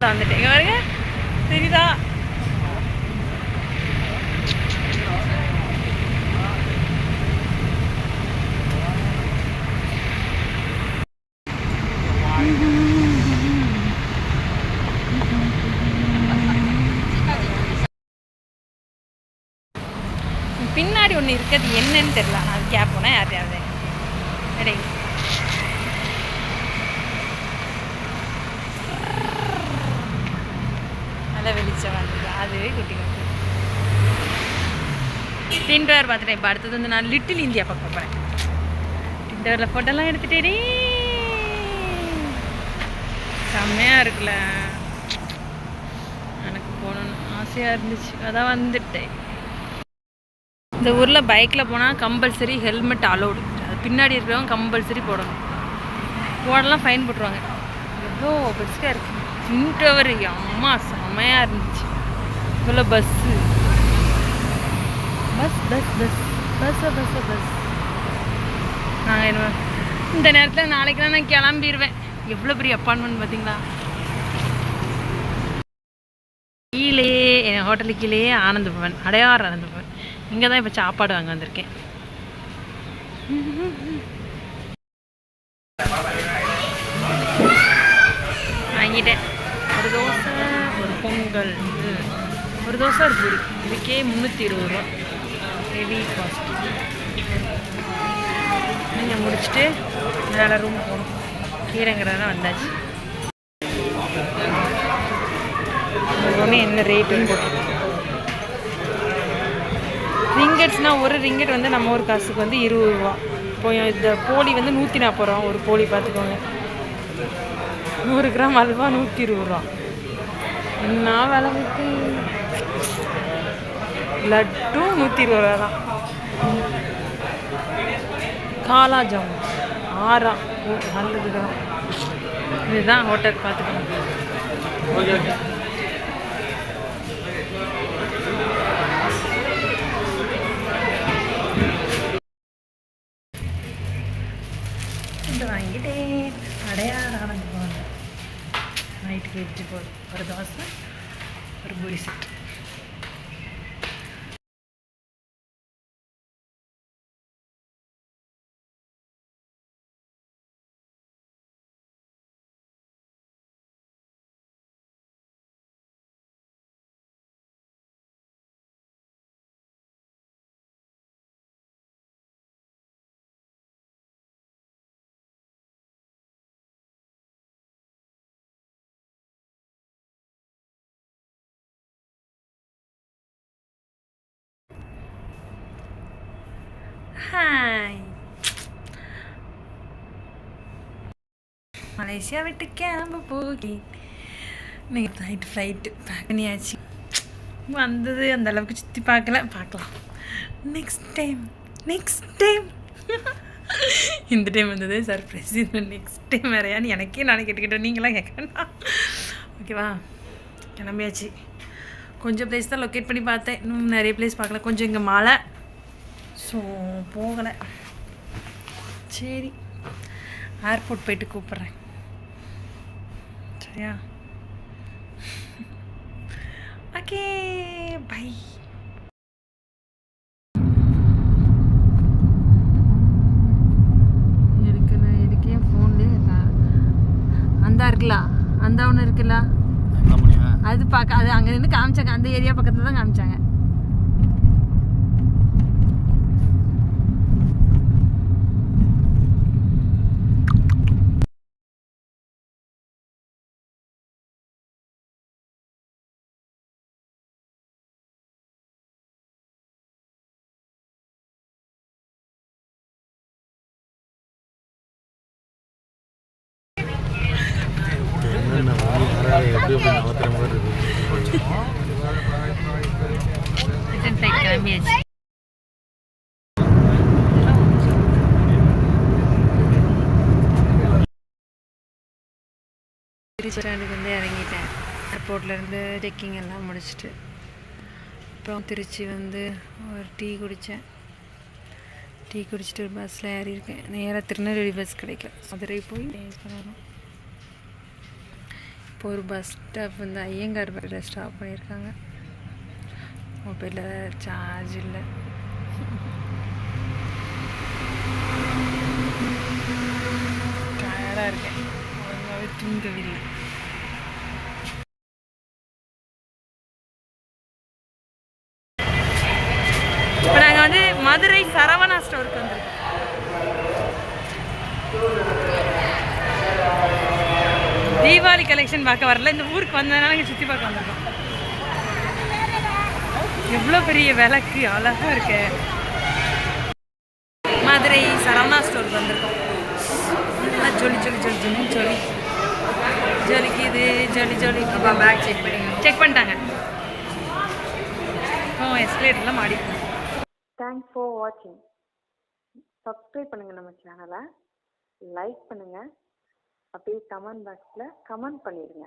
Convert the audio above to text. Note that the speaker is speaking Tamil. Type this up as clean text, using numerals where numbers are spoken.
வந்துட்டேங்க பாருங்க, சரிதா. பின்னாடி ஒன்று இருக்கிறது என்னன்னு தெரியல. அது கேட்போனா யாரையாவது கிடையாது. நல்லா வெளிச்சம் வந்தது, அதுவே குட்டி குட்டி டிண்டவர் பார்த்துட்டேன். இப்போ அடுத்தது வந்து நான் லிட்டில் இந்தியா பார்க்க போகிறேன். டிண்டவரில் ஃபோட்டோலாம் எடுத்துட்டேனே, செம்மையாக இருக்குல்ல. எனக்கு போகணுன்னு ஆசையாக இருந்துச்சு, அதான் வந்துட்டேன். இந்த ஊரில் பைக்கில் போனால் கம்பல்சரி ஹெல்மெட் அலோடு. அது பின்னாடி இருக்கிறவங்க கம்பல்சரி போடணும். போடலாம் ஃபைன் போட்டுருவாங்க. எவ்வளோ பெருசாக இருக்குது டிண்டவர். அம்மா செம்மையாக இருந்துச்சு. இவ்வளோ bus bus bus bus bus bus bus. நாங்கள் என்ன இந்த நேரத்தில் நாளைக்கு தான் நான் கிளம்பிடுவேன். எவ்வளோ பெரிய அப்பார்ட்மெண்ட் பார்த்தீங்களா. கீழே என் ஹோட்டலுக்கு கீழேயே ஆனந்த பவன், அடையார் ஆனந்த பவன். இங்கே தான் இப்போ சாப்பாடு வாங்க வந்திருக்கேன். வாங்கிட்டேன். ஒரு தோசை, ஒரு பொங்கல், ஒரு தோசை, ஒரு பூரி. இதுக்கே 320 ரூபா. Heavy cost. நீங்கள் முடிச்சுட்டு மேலே ரூம் போகணும். கீரைங்கிறதெல்லாம் வந்தாச்சு. ஒன்று என்ன ரேட்டுன்னு போட்டுருக்கோம். ரிங்கெட்ஸ்னால் ஒரு ரிங்கெட் வந்து நம்ம ஒரு காசுக்கு வந்து 20 ரூபா. இப்போ இந்த போலி வந்து 140 ரூபா ஒரு போலி, பார்த்துக்கோங்க. 100 கிராம் அல்வா 120 ரூபா. என்ன விலை விற்கு. லட்டு 120 ரூபா தான். காலா ஜாமுன் 6 நல்லது தான். இதுதான் ஹோட்டல், பார்த்துக்கோங்க. இது வாங்கிட்டேன். அடையாறு ஆனந்த பவன். நைட்டுக்கு வச்சு போதும். ஒரு தோசை, ஒரு பூரி செட். ஹாய். மலேசியா விட்டு கிளம்ப போகி நேற்று நைட்டு ஃப்ளைட்டு பேக் பண்ணியாச்சு. வந்தது அந்த அளவுக்கு சுற்றி பார்க்கலாம். நெக்ஸ்ட் டைம் இந்த டைம் வந்தது சர்ப்ரைஸ். இந்த நெக்ஸ்ட் டைம் வேறையான்னு எனக்கே நானே கேட்டுக்கிட்டேன். நீங்களாம் கேட்கணும். ஓகேவா, கிளம்பியாச்சு. கொஞ்சம் பிளேஸ் தான் லொக்கேட் பண்ணி பார்த்தேன். இன்னும் நிறைய பிளேஸ் பார்க்கல. கொஞ்சம் இங்கே மழை, ஸோ போகலை. சரி, ஏர்போர்ட் போயிட்டு கூப்பிட்றேன். சரியா? Okay, by. எடுக்கேன் ஃபோன்லேயே அந்த இருக்குல்ல, அந்த ஒன்று இருக்குல்ல, அது பார்க்க. அது அங்கே நின்று காமிச்சாங்க. அந்த ஏரியா பக்கத்தில் தான் காமிச்சாங்க. கிளம்பியாச்சு. திருச்சி ஸ்டாண்டுக்கு வந்து இறங்கிட்டேன். ஏர்போர்ட்லேருந்து செக்கிங் எல்லாம் முடிச்சுட்டு அப்புறம் திருச்சி வந்து ஒரு டீ குடித்தேன். டீ குடிச்சிட்டு ஒரு பஸ்ஸில் ஏறி இருக்கேன். நேராக திருநெல்வேலி பஸ் கிடைக்கல, மதுரை போய் வரணும். இப்போ ஒரு பஸ் ஸ்டாப் வந்து ஐயங்கார் பஸ்ஸில் ஸ்டாப் பண்ணியிருக்காங்க. மொபைலில் சார்ஜ் இல்லை. டயர்டாக இருக்கேன், ஒழுங்காகவே தூங்கவில்லை. இப்போ நாங்கள் வந்து மதுரை சரவணா ஸ்டோருக்கு வந்துருக்கோம். தீபாவளி கலெக்ஷன் பார்க்க வரல, இந்த ஊருக்கு வந்ததுனால நாங்கள் சுற்றி பார்க்க வந்திருக்கோம். எவ்வளோ பெரிய விளக்கு அழகாக இருக்கு. மதுரை சரவணா ஸ்டோருக்கு வந்திருக்கோம். நல்லா ஜொலி ஜொலி ஜொலி ஜொலி ஜொலி ஜொலிக்கு இது ஜொலி ஜொலி. பேக் செக் பண்ணிட்டாங்க. எஸ்கலேட்டர்லாம் மாடி. தேங்க்ஸ் ஃபார் வாட்சிங். சப்ஸ்கிரைப் பண்ணுங்கள் நம்ம சேனலை, லைக் பண்ணுங்கள், அப்படியே கமெண்ட் பாக்ஸில் கமெண்ட் பண்ணிடுங்க.